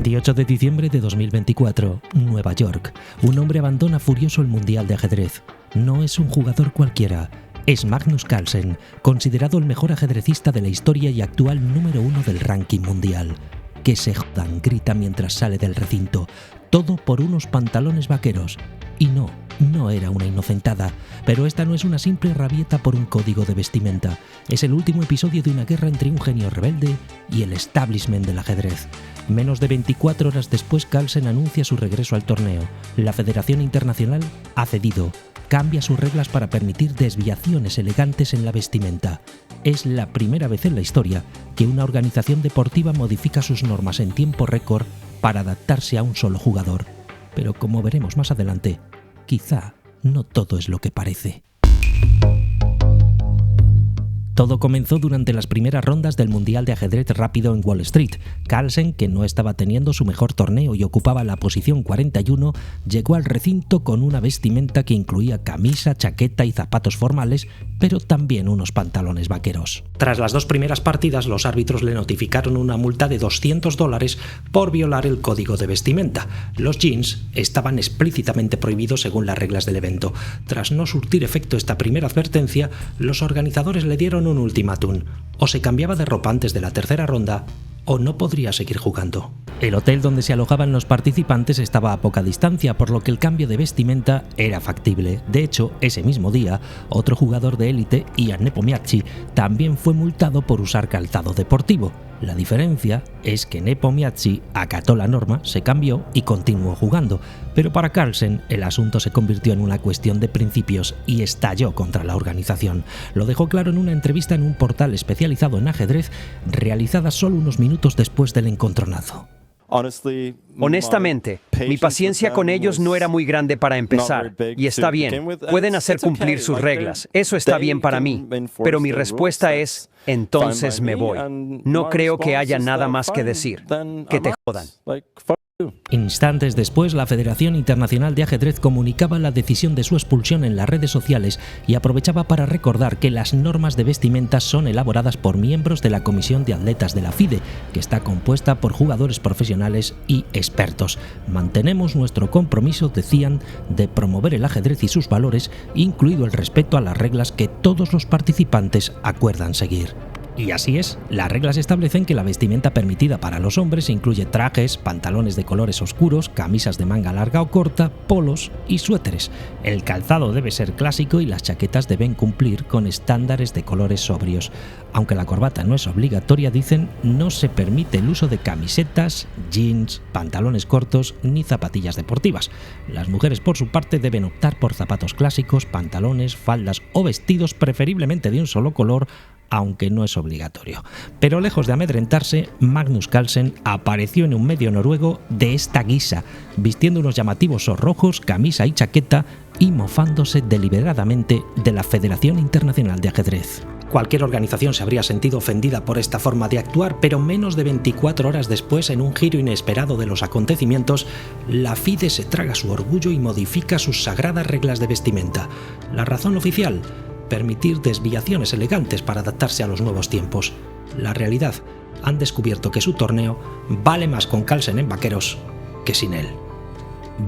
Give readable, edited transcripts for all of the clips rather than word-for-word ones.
28 de diciembre de 2024, Nueva York. Un hombre abandona furioso el Mundial de Ajedrez. No es un jugador cualquiera. Es Magnus Carlsen, considerado el mejor ajedrecista de la historia y actual número 1 del ranking mundial. Que se jodan, grita mientras sale del recinto. Todo por unos pantalones vaqueros. Y no era una inocentada, pero esta no es una simple rabieta por un código de vestimenta. Es el último episodio de una guerra entre un genio rebelde y el establishment del ajedrez. Menos de 24 horas después, Carlsen anuncia su regreso al torneo. La Federación Internacional ha cedido. Cambia sus reglas para permitir desviaciones elegantes en la vestimenta. Es la primera vez en la historia que una organización deportiva modifica sus normas en tiempo récord para adaptarse a un solo jugador. Pero como veremos más adelante, quizá no todo es lo que parece. Todo comenzó durante las primeras rondas del Mundial de Ajedrez Rápido en Wall Street. Carlsen, que no estaba teniendo su mejor torneo y ocupaba la posición 41, llegó al recinto con una vestimenta que incluía camisa, chaqueta y zapatos formales, pero también unos pantalones vaqueros. Tras las dos primeras partidas, los árbitros le notificaron una multa de $200 por violar el código de vestimenta. Los jeans estaban explícitamente prohibidos según las reglas del evento. Tras no surtir efecto esta primera advertencia, los organizadores le dieron un ultimátum: o se cambiaba de ropa antes de la tercera ronda o no podría seguir jugando. El hotel donde se alojaban los participantes estaba a poca distancia, por lo que el cambio de vestimenta era factible. De hecho, ese mismo día, otro jugador de élite, Ian Nepomniachtchi, también fue multado por usar calzado deportivo. La diferencia es que Nepomniachtchi acató la norma, se cambió y continuó jugando. Pero para Carlsen el asunto se convirtió en una cuestión de principios y estalló contra la organización. Lo dejó claro en una entrevista en un portal especializado en ajedrez, realizada solo unos minutos después del encontronazo. Honestamente, mi paciencia con ellos no era muy grande para empezar, y está bien, pueden hacer cumplir sus reglas, eso está bien para mí, pero mi respuesta es: entonces me voy. No creo que haya nada más que decir. Que te jodan. Instantes después, la Federación Internacional de Ajedrez comunicaba la decisión de su expulsión en las redes sociales y aprovechaba para recordar que las normas de vestimenta son elaboradas por miembros de la Comisión de Atletas de la FIDE, que está compuesta por jugadores profesionales y expertos. Mantenemos nuestro compromiso, decían, de promover el ajedrez y sus valores, incluido el respeto a las reglas que todos los participantes acuerdan seguir. Y así es, las reglas establecen que la vestimenta permitida para los hombres incluye trajes, pantalones de colores oscuros, camisas de manga larga o corta, polos y suéteres. El calzado debe ser clásico y las chaquetas deben cumplir con estándares de colores sobrios. Aunque la corbata no es obligatoria, dicen, no se permite el uso de camisetas, jeans, pantalones cortos ni zapatillas deportivas. Las mujeres, por su parte, deben optar por zapatos clásicos, pantalones, faldas o vestidos, preferiblemente de un solo color, aunque no es obligatorio. Pero lejos de amedrentarse, Magnus Carlsen apareció en un medio noruego de esta guisa, vistiendo unos llamativos rojos, camisa y chaqueta, y mofándose deliberadamente de la Federación Internacional de Ajedrez. Cualquier organización se habría sentido ofendida por esta forma de actuar, pero menos de 24 horas después, en un giro inesperado de los acontecimientos, la FIDE se traga su orgullo y modifica sus sagradas reglas de vestimenta. La razón oficial: permitir desviaciones elegantes para adaptarse a los nuevos tiempos. La realidad: han descubierto que su torneo vale más con Carlsen en vaqueros que sin él.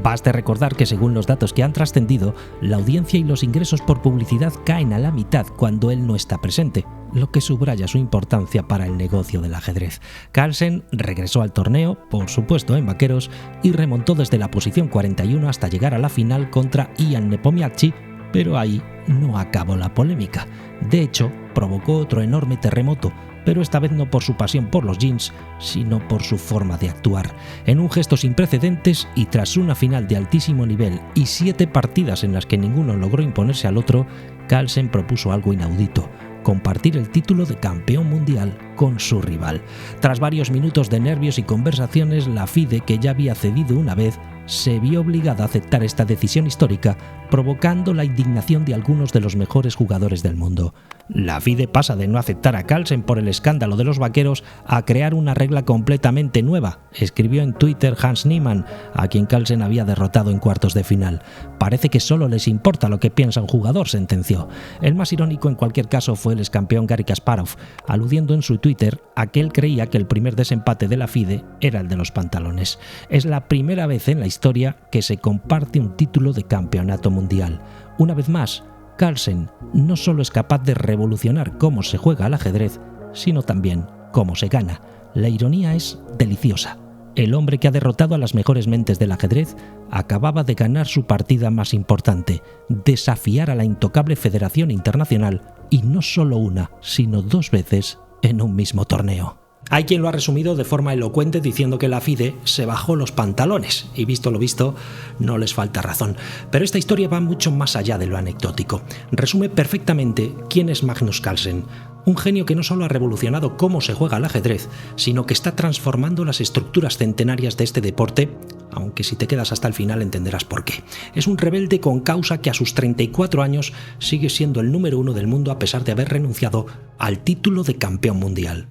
Baste recordar que, según los datos que han trascendido, la audiencia y los ingresos por publicidad caen a la mitad cuando él no está presente, lo que subraya su importancia para el negocio del ajedrez. Carlsen regresó al torneo, por supuesto en vaqueros, y remontó desde la posición 41 hasta llegar a la final contra Ian Nepomniachtchi, pero ahí no acabó la polémica. De hecho, provocó otro enorme terremoto, pero esta vez no por su pasión por los jeans, sino por su forma de actuar. En un gesto sin precedentes y tras una final de altísimo nivel y 7 partidas en las que ninguno logró imponerse al otro, Carlsen propuso algo inaudito: compartir el título de campeón mundial con su rival. Tras varios minutos de nervios y conversaciones, la FIDE, que ya había cedido una vez, se vio obligada a aceptar esta decisión histórica, provocando la indignación de algunos de los mejores jugadores del mundo. La FIDE pasa de no aceptar a Carlsen por el escándalo de los vaqueros a crear una regla completamente nueva, escribió en Twitter Hans Niemann, a quien Carlsen había derrotado en cuartos de final. Parece que solo les importa lo que piensa un jugador, sentenció. El más irónico en cualquier caso fue el excampeón Garry Kasparov, aludiendo en su Twitter a que él creía que el primer desempate de la FIDE era el de los pantalones. Es la primera vez en la historia que se comparte un título de campeonato mundial. Una vez más, Carlsen no solo es capaz de revolucionar cómo se juega al ajedrez, sino también cómo se gana. La ironía es deliciosa. El hombre que ha derrotado a las mejores mentes del ajedrez acababa de ganar su partida más importante, desafiar a la intocable Federación Internacional, y no solo una, sino 2 veces en un mismo torneo. Hay quien lo ha resumido de forma elocuente diciendo que la FIDE se bajó los pantalones, y visto lo visto, no les falta razón. Pero esta historia va mucho más allá de lo anecdótico. Resume perfectamente quién es Magnus Carlsen, un genio que no solo ha revolucionado cómo se juega al ajedrez, sino que está transformando las estructuras centenarias de este deporte, aunque si te quedas hasta el final entenderás por qué. Es un rebelde con causa que a sus 34 años sigue siendo el número 1 del mundo a pesar de haber renunciado al título de campeón mundial.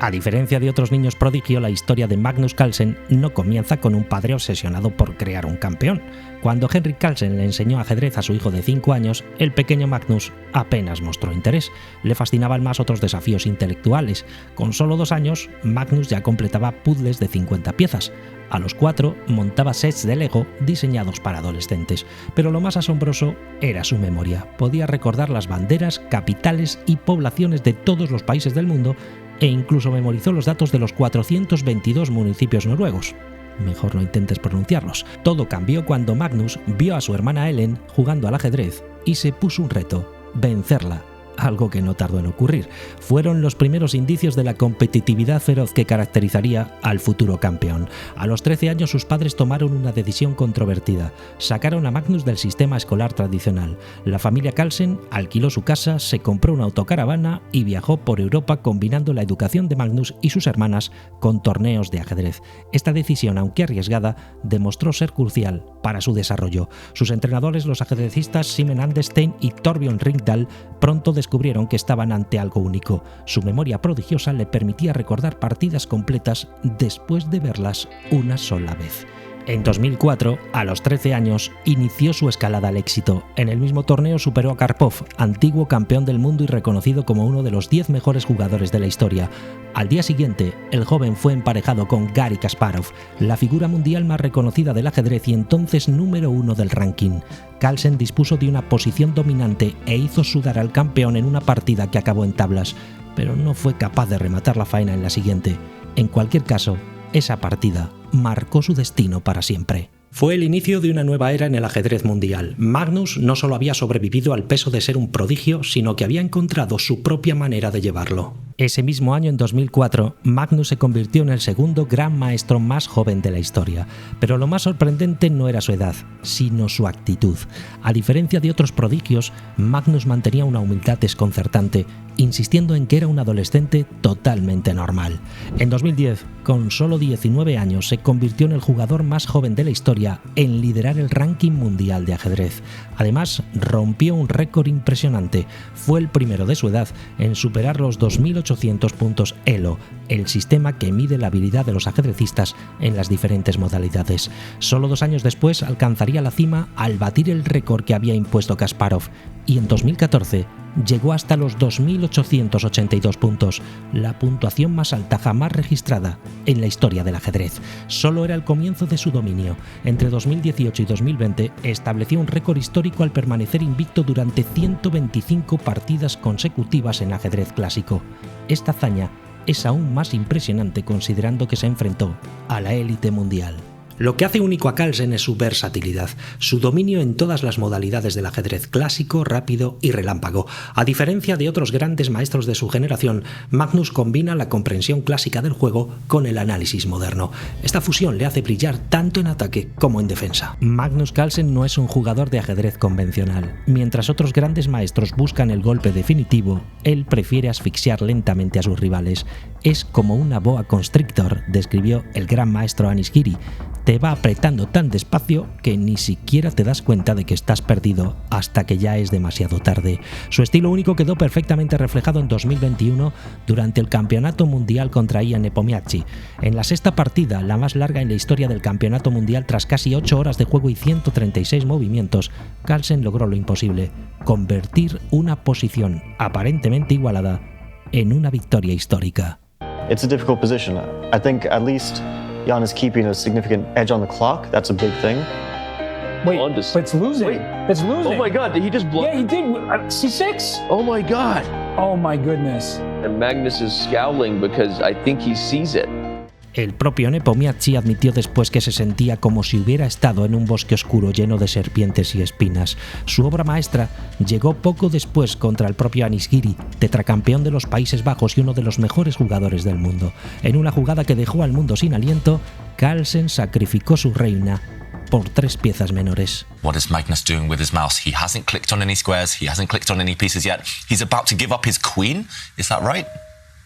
A diferencia de otros niños prodigio, la historia de Magnus Carlsen no comienza con un padre obsesionado por crear un campeón. Cuando Henrik Carlsen le enseñó ajedrez a su hijo de 5 años, el pequeño Magnus apenas mostró interés. Le fascinaban más otros desafíos intelectuales. Con solo 2 años, Magnus ya completaba puzzles de 50 piezas. A los 4 montaba sets de Lego diseñados para adolescentes. Pero lo más asombroso era su memoria. Podía recordar las banderas, capitales y poblaciones de todos los países del mundo, e incluso memorizó los datos de los 422 municipios noruegos. Mejor no intentes pronunciarlos. Todo cambió cuando Magnus vio a su hermana Ellen jugando al ajedrez y se puso un reto: vencerla. Algo que no tardó en ocurrir. Fueron los primeros indicios de la competitividad feroz que caracterizaría al futuro campeón. A los 13 años sus padres tomaron una decisión controvertida. Sacaron a Magnus del sistema escolar tradicional. La familia Carlsen alquiló su casa, se compró una autocaravana y viajó por Europa combinando la educación de Magnus y sus hermanas con torneos de ajedrez. Esta decisión, aunque arriesgada, demostró ser crucial para su desarrollo. Sus entrenadores, los ajedrecistas Simen Andestein y Torbjörn Ringdal, pronto descubrieron que estaban ante algo único. Su memoria prodigiosa le permitía recordar partidas completas después de verlas una sola vez. En 2004, a los 13 años, inició su escalada al éxito. En el mismo torneo superó a Karpov, antiguo campeón del mundo y reconocido como uno de los 10 mejores jugadores de la historia. Al día siguiente, el joven fue emparejado con Garry Kasparov, la figura mundial más reconocida del ajedrez y entonces número 1 del ranking. Carlsen dispuso de una posición dominante e hizo sudar al campeón en una partida que acabó en tablas, pero no fue capaz de rematar la faena en la siguiente. En cualquier caso, esa partida marcó su destino para siempre. Fue el inicio de una nueva era en el ajedrez mundial. Magnus no solo había sobrevivido al peso de ser un prodigio, sino que había encontrado su propia manera de llevarlo. Ese mismo año, en 2004, Magnus se convirtió en el segundo gran maestro más joven de la historia. Pero lo más sorprendente no era su edad, sino su actitud. A diferencia de otros prodigios, Magnus mantenía una humildad desconcertante, insistiendo en que era un adolescente totalmente normal. En 2010, con solo 19 años, se convirtió en el jugador más joven de la historia en liderar el ranking mundial de ajedrez. Además, rompió un récord impresionante. Fue el primero de su edad en superar los 2.800 puntos ELO, el sistema que mide la habilidad de los ajedrecistas en las diferentes modalidades. Solo 2 años después alcanzaría la cima al batir el récord que había impuesto Kasparov, y en 2014 llegó hasta los 2.882 puntos, la puntuación más alta jamás registrada en la historia del ajedrez. Solo era el comienzo de su dominio. Entre 2018 y 2020 estableció un récord histórico al permanecer invicto durante 125 partidas consecutivas en ajedrez clásico. Esta hazaña es aún más impresionante considerando que se enfrentó a la élite mundial. Lo que hace único a Carlsen es su versatilidad, su dominio en todas las modalidades del ajedrez clásico, rápido y relámpago. A diferencia de otros grandes maestros de su generación, Magnus combina la comprensión clásica del juego con el análisis moderno. Esta fusión le hace brillar tanto en ataque como en defensa. Magnus Carlsen no es un jugador de ajedrez convencional. Mientras otros grandes maestros buscan el golpe definitivo, él prefiere asfixiar lentamente a sus rivales. Es como una boa constrictor, describió el gran maestro Anish Giri. Te va apretando tan despacio que ni siquiera te das cuenta de que estás perdido hasta que ya es demasiado tarde. Su estilo único quedó perfectamente reflejado en 2021 durante el Campeonato Mundial contra Ian Nepomniachtchi. En la sexta partida, la más larga en la historia del Campeonato Mundial, tras casi 8 horas de juego y 136 movimientos, Carlsen logró lo imposible: convertir una posición aparentemente igualada en una victoria histórica. It's a difficult position. I think at least Jan is keeping a significant edge on the clock. That's a big thing. Wait, but it's losing. Wait. It's losing. Oh my God, did he just blow? Yeah, he did. C6? Oh my God. Oh my goodness. And Magnus is scowling because I think he sees it. El propio Nepomniachtchi admitió después que se sentía como si hubiera estado en un bosque oscuro lleno de serpientes y espinas. Su obra maestra llegó poco después contra el propio Anish Giri, tetracampeón de los Países Bajos y uno de los mejores jugadores del mundo. En una jugada que dejó al mundo sin aliento, Carlsen sacrificó su reina por 3 piezas menores. What is Magnus doing with his mouse? He hasn't clicked on any squares, he hasn't clicked on any pieces yet. He's about to give up his queen? Is that right?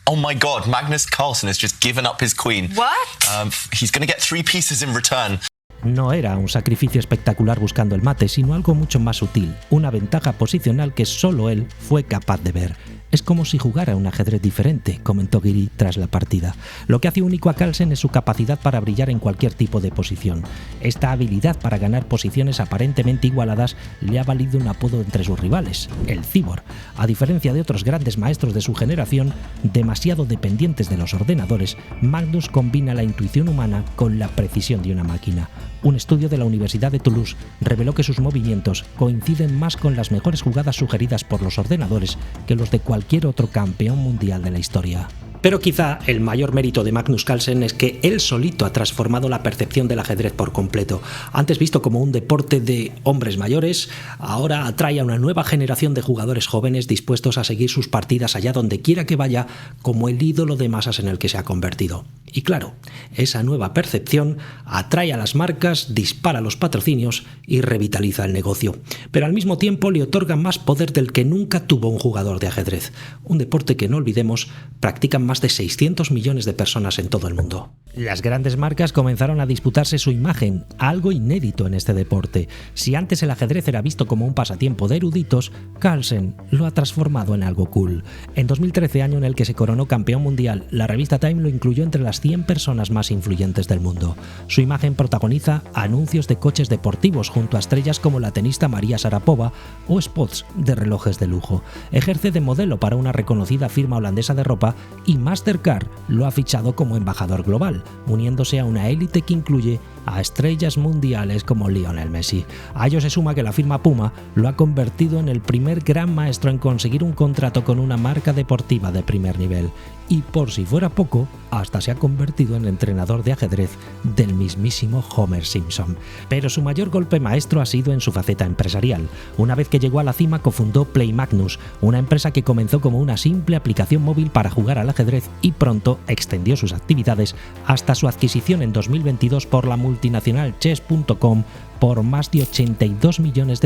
Oh my God, Magnus Carlsen has just given up his queen. What? He's going to get 3 pieces in return. No era un sacrificio espectacular buscando el mate, sino algo mucho más sutil, una ventaja posicional que solo él fue capaz de ver. Es como si jugara un ajedrez diferente, comentó Giri tras la partida. Lo que hace único a Carlsen es su capacidad para brillar en cualquier tipo de posición. Esta habilidad para ganar posiciones aparentemente igualadas le ha valido un apodo entre sus rivales, el Cyborg. A diferencia de otros grandes maestros de su generación, demasiado dependientes de los ordenadores, Magnus combina la intuición humana con la precisión de una máquina. Un estudio de la Universidad de Toulouse reveló que sus movimientos coinciden más con las mejores jugadas sugeridas por los ordenadores que los de cualquier otro campeón mundial de la historia. Pero quizá el mayor mérito de Magnus Carlsen es que él solito ha transformado la percepción del ajedrez por completo. Antes visto como un deporte de hombres mayores, ahora atrae a una nueva generación de jugadores jóvenes dispuestos a seguir sus partidas allá donde quiera que vaya, como el ídolo de masas en el que se ha convertido. Y claro, esa nueva percepción atrae a las marcas, dispara los patrocinios y revitaliza el negocio. Pero al mismo tiempo le otorga más poder del que nunca tuvo un jugador de ajedrez. Un deporte que, no olvidemos, practican más de 600 millones de personas en todo el mundo. Las grandes marcas comenzaron a disputarse su imagen, algo inédito en este deporte. Si antes el ajedrez era visto como un pasatiempo de eruditos, Carlsen lo ha transformado en algo cool. En 2013, año en el que se coronó campeón mundial, la revista Time lo incluyó entre las 100 personas más influyentes del mundo. Su imagen protagoniza anuncios de coches deportivos junto a estrellas como la tenista María Sharapova o spots de relojes de lujo. Ejerce de modelo para una reconocida firma holandesa de ropa y Mastercard lo ha fichado como embajador global, uniéndose a una élite que incluye a estrellas mundiales como Lionel Messi. A ello se suma que la firma Puma lo ha convertido en el primer gran maestro en conseguir un contrato con una marca deportiva de primer nivel. Y por si fuera poco, hasta se ha convertido en entrenador de ajedrez del mismísimo Homer Simpson. Pero su mayor golpe maestro ha sido en su faceta empresarial. Una vez que llegó a la cima, cofundó Play Magnus, una empresa que comenzó como una simple aplicación móvil para jugar al ajedrez y pronto extendió sus actividades hasta su adquisición en 2022 por la multinacional Chess.com por más de $82 millones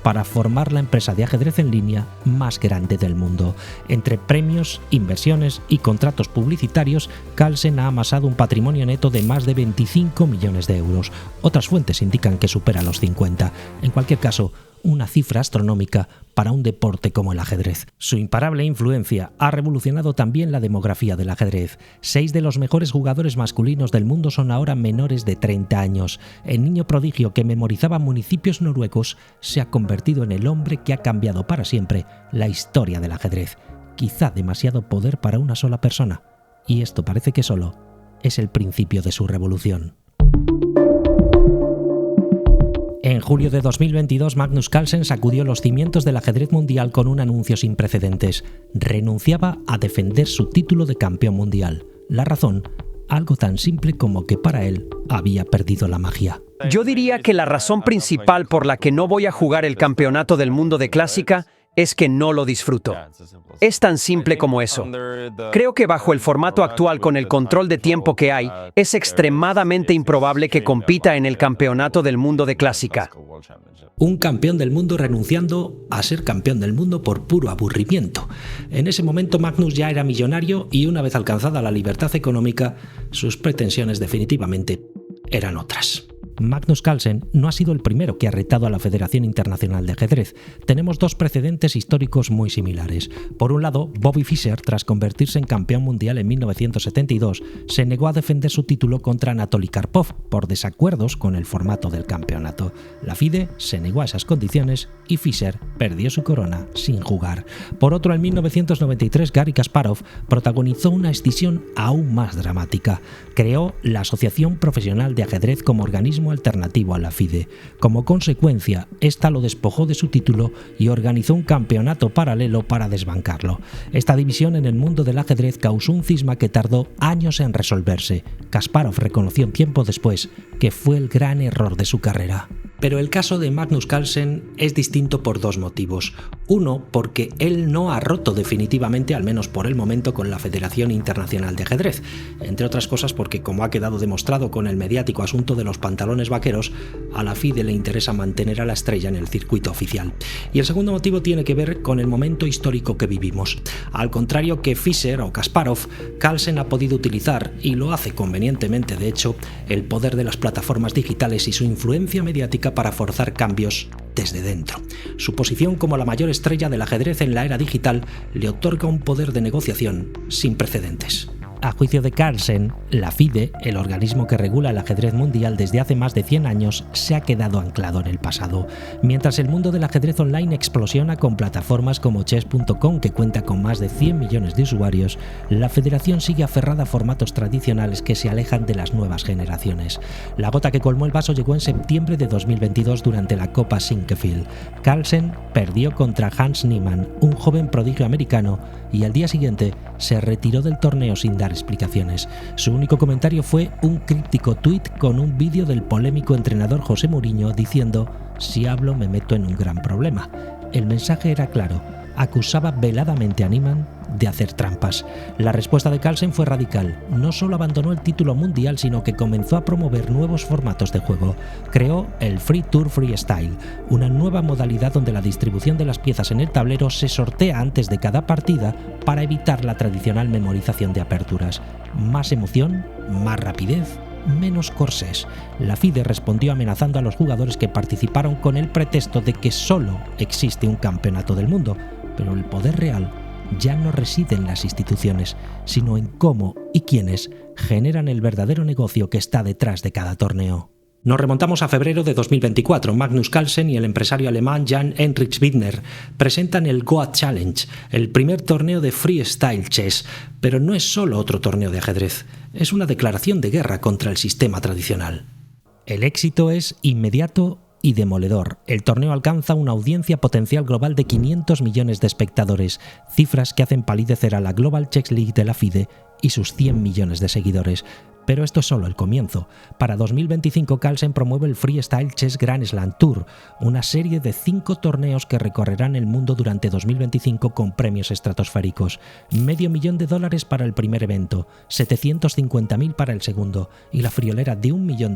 para formar la empresa de ajedrez en línea más grande del mundo. Entre premios, inversiones y contratos publicitarios, Carlsen ha amasado un patrimonio neto de más de 25 millones de euros. Otras fuentes indican que supera los 50. En cualquier caso, una cifra astronómica para un deporte como el ajedrez. Su imparable influencia ha revolucionado también la demografía del ajedrez. 6 de los mejores jugadores masculinos del mundo son ahora menores de 30 años. El niño prodigio que memorizaba municipios noruegos se ha convertido en el hombre que ha cambiado para siempre la historia del ajedrez. Quizá demasiado poder para una sola persona. Y esto parece que solo es el principio de su revolución. En julio de 2022, Magnus Carlsen sacudió los cimientos del ajedrez mundial con un anuncio sin precedentes. Renunciaba a defender su título de campeón mundial. La razón, algo tan simple como que para él había perdido la magia. Yo diría que la razón principal por la que no voy a jugar el Campeonato del Mundo de Clásica es que no lo disfruto. Es tan simple como eso. Creo que bajo el formato actual, con el control de tiempo que hay, es extremadamente improbable que compita en el Campeonato del Mundo de Clásica. Un campeón del mundo renunciando a ser campeón del mundo por puro aburrimiento. En ese momento Magnus ya era millonario y una vez alcanzada la libertad económica, sus pretensiones definitivamente eran otras. Magnus Carlsen no ha sido el primero que ha retado a la Federación Internacional de Ajedrez. Tenemos dos precedentes históricos muy similares. Por un lado, Bobby Fischer, tras convertirse en campeón mundial en 1972, se negó a defender su título contra Anatoly Karpov por desacuerdos con el formato del campeonato. La FIDE se negó a esas condiciones y Fischer perdió su corona sin jugar. Por otro, en 1993, Garry Kasparov protagonizó una escisión aún más dramática. Creó la Asociación Profesional de Ajedrez como organismo alternativo a la FIDE. Como consecuencia, esta lo despojó de su título y organizó un campeonato paralelo para desbancarlo. Esta división en el mundo del ajedrez causó un cisma que tardó años en resolverse. Kasparov reconoció tiempo después que fue el gran error de su carrera. Pero el caso de Magnus Carlsen es distinto por dos motivos. Uno, porque él no ha roto definitivamente, al menos por el momento, con la Federación Internacional de Ajedrez. Entre otras cosas porque, como ha quedado demostrado con el mediático asunto de los pantalones vaqueros, a la FIDE le interesa mantener a la estrella en el circuito oficial. Y el segundo motivo tiene que ver con el momento histórico que vivimos. Al contrario que Fischer o Kasparov, Carlsen ha podido utilizar, y lo hace convenientemente de hecho, el poder de las plataformas digitales y su influencia mediática para forzar cambios desde dentro. Su posición como la mayor estrella del ajedrez en la era digital le otorga un poder de negociación sin precedentes. A juicio de Carlsen, la FIDE, el organismo que regula el ajedrez mundial desde hace más de 100 años, se ha quedado anclado en el pasado. Mientras el mundo del ajedrez online explosiona con plataformas como chess.com, que cuenta con más de 100 millones de usuarios, la federación sigue aferrada a formatos tradicionales que se alejan de las nuevas generaciones. La gota que colmó el vaso llegó en septiembre de 2022 durante la Copa Sinquefield. Carlsen perdió contra Hans Niemann, un joven prodigio americano, y al día siguiente se retiró del torneo sin dar explicaciones. Su único comentario fue un críptico tuit con un vídeo del polémico entrenador José Mourinho diciendo: "Si hablo me meto en un gran problema". El mensaje era claro: acusaba veladamente a Niemann de hacer trampas. La respuesta de Carlsen fue radical. No solo abandonó el título mundial, sino que comenzó a promover nuevos formatos de juego. Creó el Free Tour Freestyle, una nueva modalidad donde la distribución de las piezas en el tablero se sortea antes de cada partida para evitar la tradicional memorización de aperturas. Más emoción, más rapidez, menos corsés. La FIDE respondió amenazando a los jugadores que participaron con el pretexto de que solo existe un campeonato del mundo, pero el poder real ya no reside en las instituciones, sino en cómo y quiénes generan el verdadero negocio que está detrás de cada torneo. Nos remontamos a febrero de 2024. Magnus Carlsen y el empresario alemán Jan-Henrik Widner presentan el Goat Challenge, el primer torneo de freestyle chess, pero no es solo otro torneo de ajedrez, es una declaración de guerra contra el sistema tradicional. El éxito es inmediato y demoledor. El torneo alcanza una audiencia potencial global de 500 millones de espectadores, cifras que hacen palidecer a la Global Chess League de la FIDE y sus 100 millones de seguidores. Pero esto es solo el comienzo. Para 2025 Carlsen promueve el Freestyle Chess Grand Slam Tour, una serie de 5 torneos que recorrerán el mundo durante 2025 con premios estratosféricos. $500,000 para el primer evento, 750.000 para el segundo y la friolera de $1 millón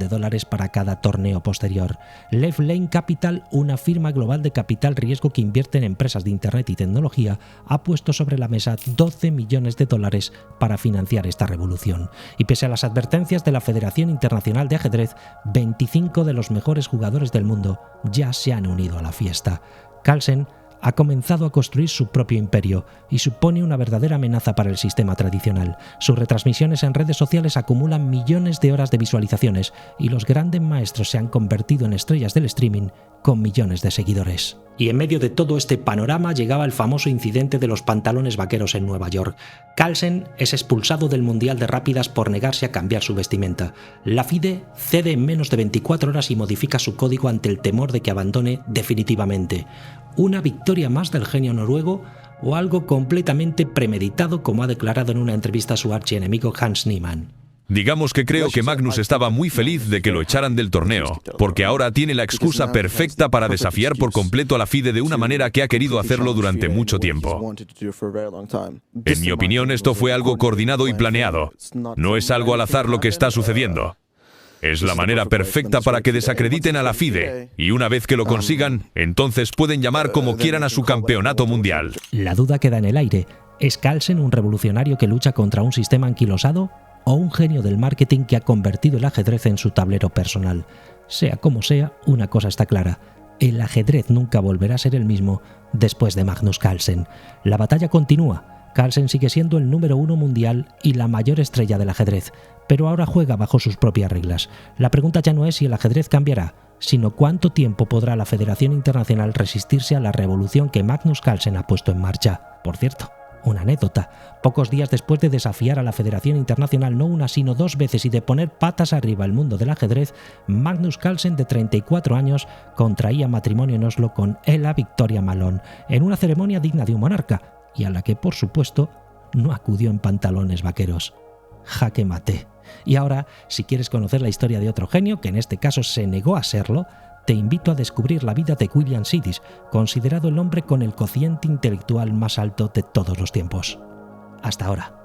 para cada torneo posterior. Left Lane Capital, una firma global de capital riesgo que invierte en empresas de Internet y tecnología, ha puesto sobre la mesa $12 millones para financiar esta revolución. Y pese a las advertencias de la Federación Internacional de Ajedrez, 25 de los mejores jugadores del mundo ya se han unido a la fiesta. Carlsen ha comenzado a construir su propio imperio y supone una verdadera amenaza para el sistema tradicional. Sus retransmisiones en redes sociales acumulan millones de horas de visualizaciones y los grandes maestros se han convertido en estrellas del streaming con millones de seguidores. Y en medio de todo este panorama llegaba el famoso incidente de los pantalones vaqueros en Nueva York. Carlsen es expulsado del Mundial de Rápidas por negarse a cambiar su vestimenta. La FIDE cede en menos de 24 horas y modifica su código ante el temor de que abandone definitivamente. ¿Una victoria más del genio noruego o algo completamente premeditado, como ha declarado en una entrevista a su archienemigo Hans Niemann? Digamos que creo que Magnus estaba muy feliz de que lo echaran del torneo, porque ahora tiene la excusa perfecta para desafiar por completo a la FIDE de una manera que ha querido hacerlo durante mucho tiempo. En mi opinión, esto fue algo coordinado y planeado. No es algo al azar lo que está sucediendo. Es la manera perfecta para que desacrediten a la FIDE, y una vez que lo consigan, entonces pueden llamar como quieran a su campeonato mundial. La duda queda en el aire. ¿Es Carlsen un revolucionario que lucha contra un sistema anquilosado o un genio del marketing que ha convertido el ajedrez en su tablero personal? Sea como sea, una cosa está clara. El ajedrez nunca volverá a ser el mismo después de Magnus Carlsen. La batalla continúa. Carlsen sigue siendo el número 1 mundial y la mayor estrella del ajedrez, pero ahora juega bajo sus propias reglas. La pregunta ya no es si el ajedrez cambiará, sino cuánto tiempo podrá la Federación Internacional resistirse a la revolución que Magnus Carlsen ha puesto en marcha. Por cierto, una anécdota. Pocos días después de desafiar a la Federación Internacional no una sino 2 veces y de poner patas arriba el mundo del ajedrez, Magnus Carlsen, de 34 años, contraía matrimonio en Oslo con Ella Victoria Malone, en una ceremonia digna de un monarca, y a la que, por supuesto, no acudió en pantalones vaqueros. Jaque mate. Y ahora, si quieres conocer la historia de otro genio, que en este caso se negó a serlo, te invito a descubrir la vida de William Sidis, considerado el hombre con el cociente intelectual más alto de todos los tiempos. Hasta ahora.